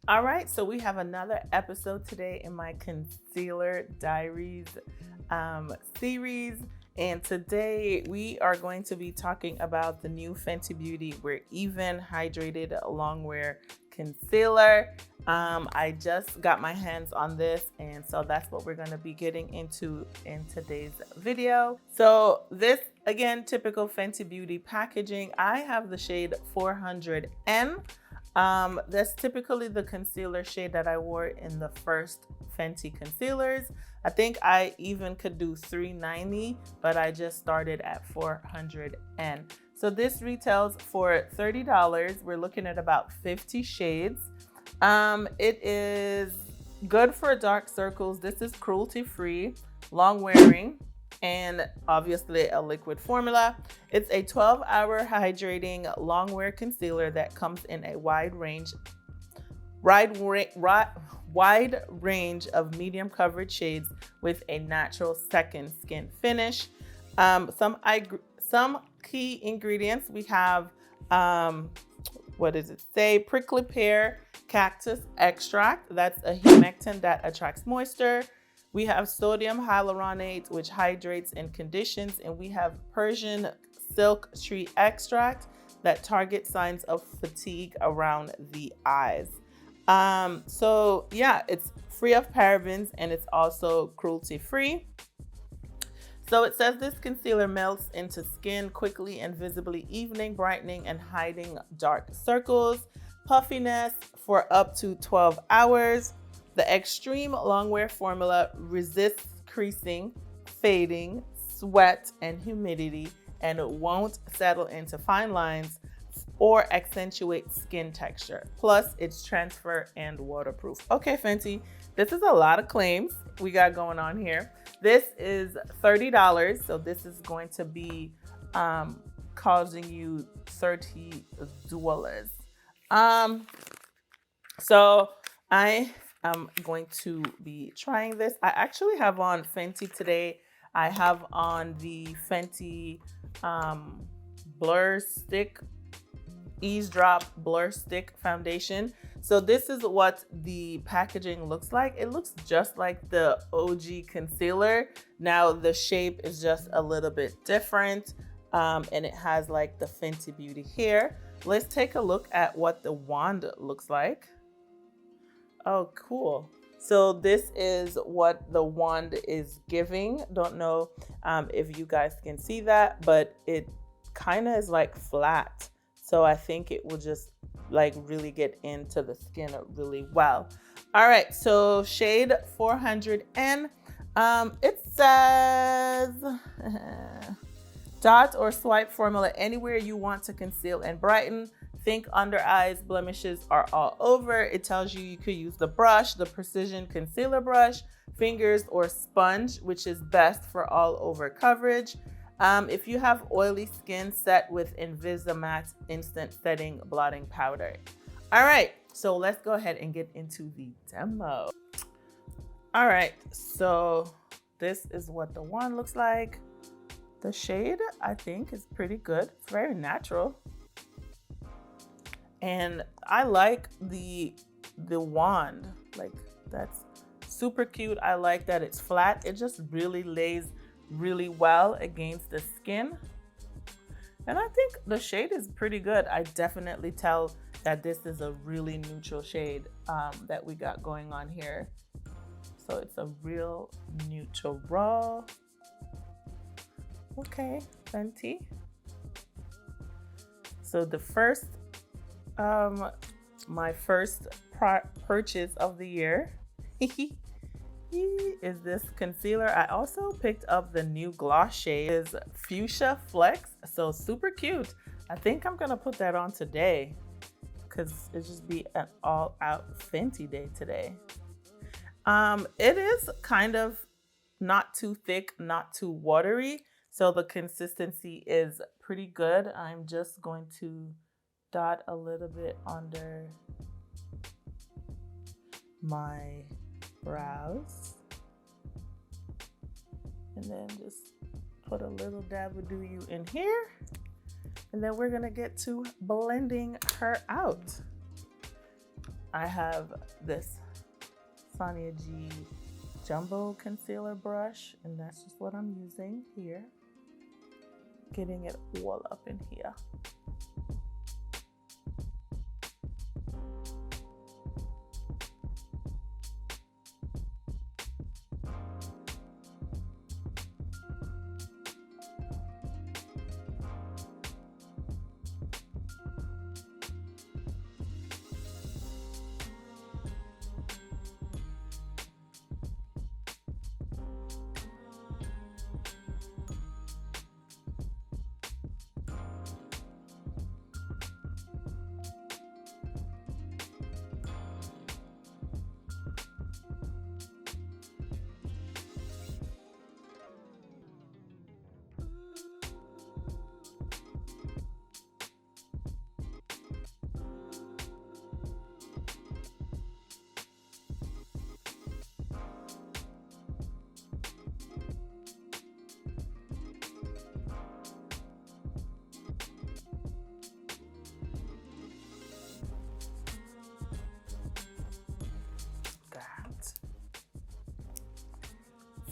All right, so we have another episode today in my Concealer Diaries series. And today we are going to be talking about the new Fenty Beauty We're Even Hydrated Longwear Concealer. I just got my hands on this, and so that's what we're going to be getting into in today's video. So this, again, typical Fenty Beauty packaging. I have the shade 400N. That's typically the concealer shade that I wore in the first Fenty concealers. I think I even could do 390, but I just started at 400N. So this retails for $30. We're looking at about 50 shades. It is good for dark circles. This is cruelty-free, long wearing, and obviously a liquid formula. It's a 12-hour hydrating long wear concealer that comes in a wide range of medium coverage shades with a natural second skin finish. Some key ingredients we have. What does it say? Prickly pear cactus extract. That's a humectant that attracts moisture. We have sodium hyaluronate, which hydrates and conditions, and we have Persian silk tree extract that targets signs of fatigue around the eyes. So yeah, it's free of parabens and it's also cruelty-free. So it says this concealer melts into skin quickly and visibly, evening, brightening, and hiding dark circles. Puffiness for up to 12 hours. The extreme longwear formula resists creasing, fading, sweat, and humidity, and it won't settle into fine lines or accentuate skin texture. Plus, it's transfer and waterproof. Okay, Fenty, this is a lot of claims we got going on here. This is $30, so this is going to be causing you $30. So I am going to be trying this. I actually have on Fenty today. I have on the Fenty Blur Stick, Ease Drop Blur Stick foundation. So this is what the packaging looks like. It looks just like the OG concealer. Now the shape is just a little bit different, and it has like the Fenty Beauty here. Let's take a look at what the wand looks like. Oh, cool. So this is what the wand is giving. Don't know if you guys can see that, but it kind of is like flat. So I think it will just like really get into the skin really well. All right, so shade 400N. It says dot or swipe formula anywhere you want to conceal and brighten. Think under eyes, blemishes are all over. It tells you could use the brush, the precision concealer brush, fingers, or sponge, which is best for all over coverage. If you have oily skin, set with Invisimatte Instant Setting Blotting Powder. All right, so let's go ahead and get into the demo. All right, so this is what the wand looks like. The shade, I think, is pretty good. It's very natural. And I like the wand. Like, that's super cute. I like that it's flat. It just really lays really well against the skin, and I think the shade is pretty good. I definitely tell that this is a really neutral shade that we got going on here. So it's a real neutral. Okay, Fenty. So the first my first purchase of the year is this concealer. I also picked up the new gloss shade. Is Fuchsia Flex, so super cute. I think I'm gonna put that on today because it just be an all-out Fenty day today. It is kind of not too thick, not too watery, so the consistency is pretty good. I'm just going to dot a little bit under my brows, and then just put a little dab of Do You in here, and then we're gonna get to blending her out. I have this Sonia G Jumbo Concealer Brush, and that's just what I'm using here. Getting it all up in here.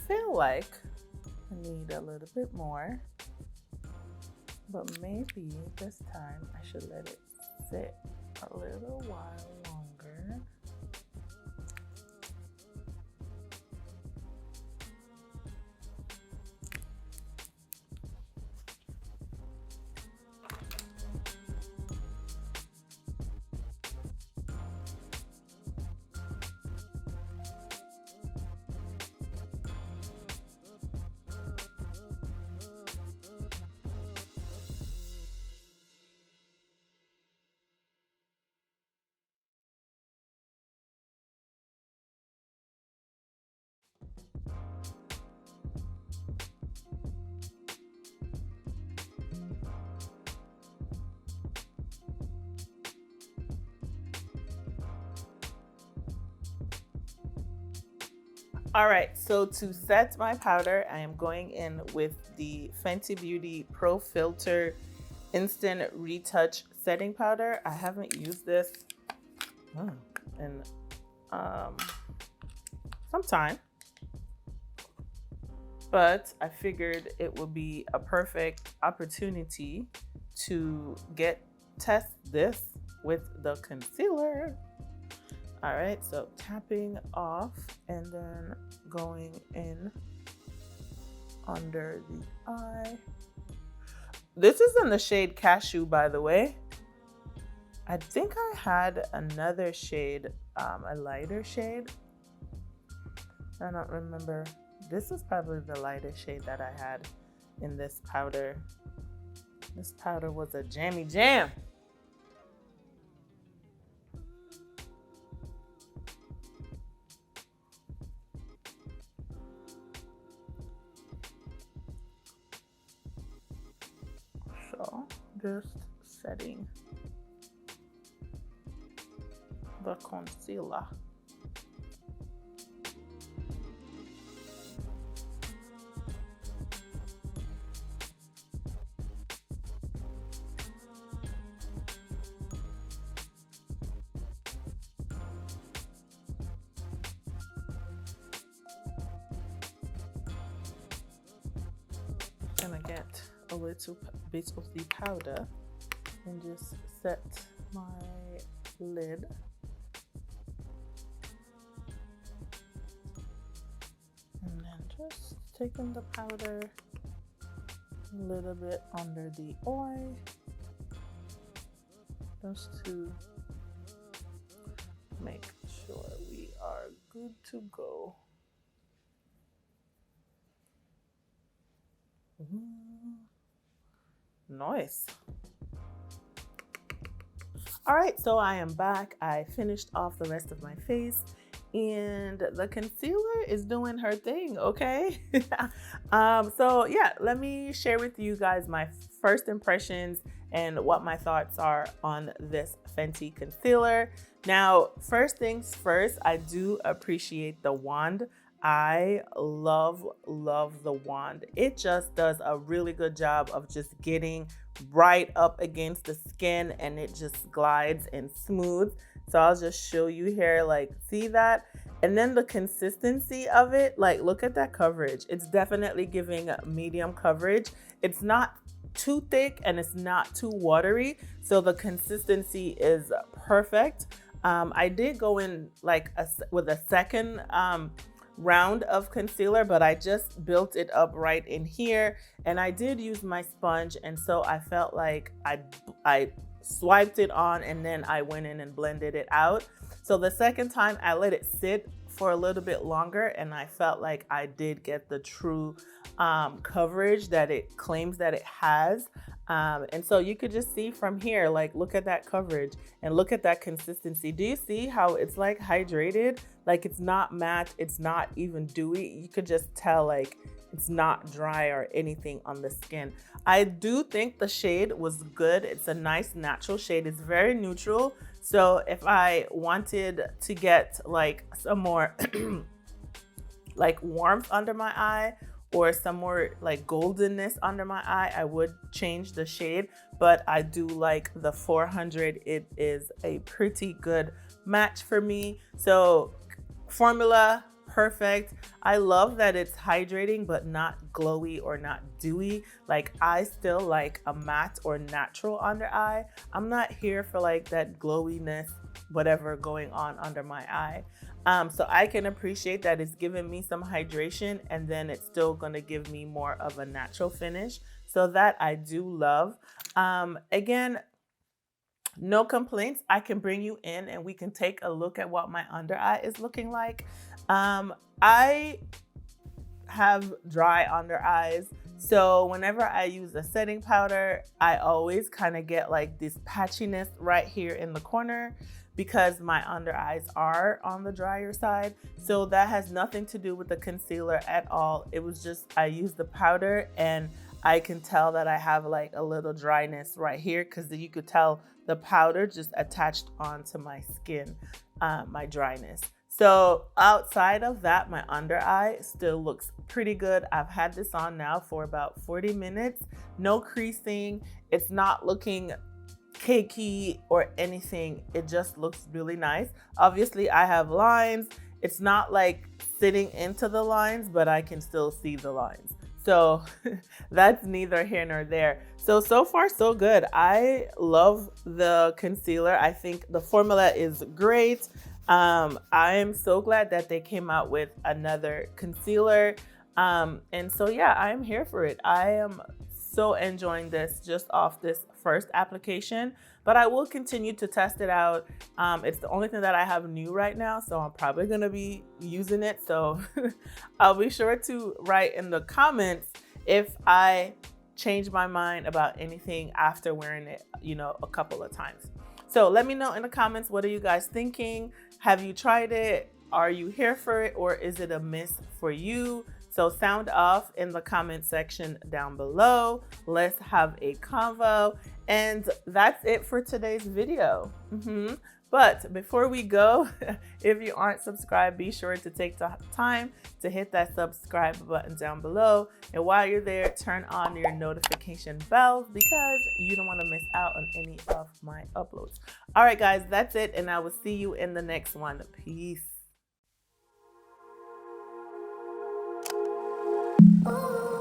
Feel like I need a little bit more, but maybe this time I should let it sit a little while longer. All right, so to set my powder, I am going in with the Fenty Beauty Pro Filter Instant Retouch Setting Powder. I haven't used this in some time, but I figured it would be a perfect opportunity to test this with the concealer. All right, so tapping off and then going in under the eye. This is in the shade Cashew, by the way. I think I had another shade, a lighter shade. I don't remember. This is probably the lightest shade that I had in this powder. This powder was a jammy jam. So just setting the concealer. Gonna get a little bit of the powder and just set my lid. And then just taking the powder a little bit under the eye, just to make sure we are good to go. Nice. All right, so I am back. I finished off the rest of my face and the concealer is doing her thing, okay? So yeah, let me share with you guys my first impressions and what my thoughts are on this Fenty concealer. Now, first things first, I do appreciate the wand. I love the wand. It just does a really good job of just getting right up against the skin, and it just glides and smooths. So I'll just show you here, like, see that? And then the consistency of it, like, look at that coverage. It's definitely giving medium coverage. It's not too thick and it's not too watery. So the consistency is perfect. I did go in like with a second round of concealer, but I just built it up right in here, and I did use my sponge, and so I felt like I swiped it on and then I went in and blended it out. So the second time I let it sit for a little bit longer, and I felt like I did get the true coverage that it claims that it has. And so you could just see from here, like, look at that coverage and look at that consistency. Do you see how it's like hydrated? Like, it's not matte, it's not even dewy. You could just tell, like, it's not dry or anything on the skin. I do think the shade was good. It's a nice natural shade. It's very neutral. So if I wanted to get like some more like warmth under my eye, or some more like goldenness under my eye, I would change the shade. But I do like the 400. It is a pretty good match for me. So formula, perfect. I love that it's hydrating but not glowy or not dewy. Like, I still like a matte or natural under eye. I'm not here for like that glowiness, whatever going on under my eye. So I can appreciate that it's giving me some hydration, and then it's still going to give me more of a natural finish. So that I do love. Again, no complaints. I can bring you in and we can take a look at what my under eye is looking like. I have dry under eyes. So whenever I use a setting powder, I always kind of get like this patchiness right here in the corner, because my under eyes are on the drier side. So that has nothing to do with the concealer at all. It was just, I used the powder and I can tell that I have like a little dryness right here, because you could tell the powder just attached onto my skin, my dryness. So outside of that, my under eye still looks pretty good. I've had this on now for about 40 minutes, no creasing. It's not looking cakey or anything. It just looks really nice. Obviously I have lines. It's not like sitting into the lines, but I can still see the lines. So that's neither here nor there. So far so good. I love the concealer. I think the formula is great. I am so glad that they came out with another concealer. And so yeah, I am here for it. I am so enjoying this just off this first application, but I will continue to test it out. It's the only thing that I have new right now, so I'm probably gonna be using it. So I'll be sure to write in the comments if I change my mind about anything after wearing it, you know, a couple of times. So let me know in the comments, what are you guys thinking? Have you tried it? Are you here for it, or is it a miss for you? So sound off in the comment section down below. Let's have a convo. And that's it for today's video. But before we go, if you aren't subscribed, be sure to take the time to hit that subscribe button down below. And while you're there, turn on your notification bells, because you don't want to miss out on any of my uploads. All right, guys, that's it. And I will see you in the next one. Peace. Oh.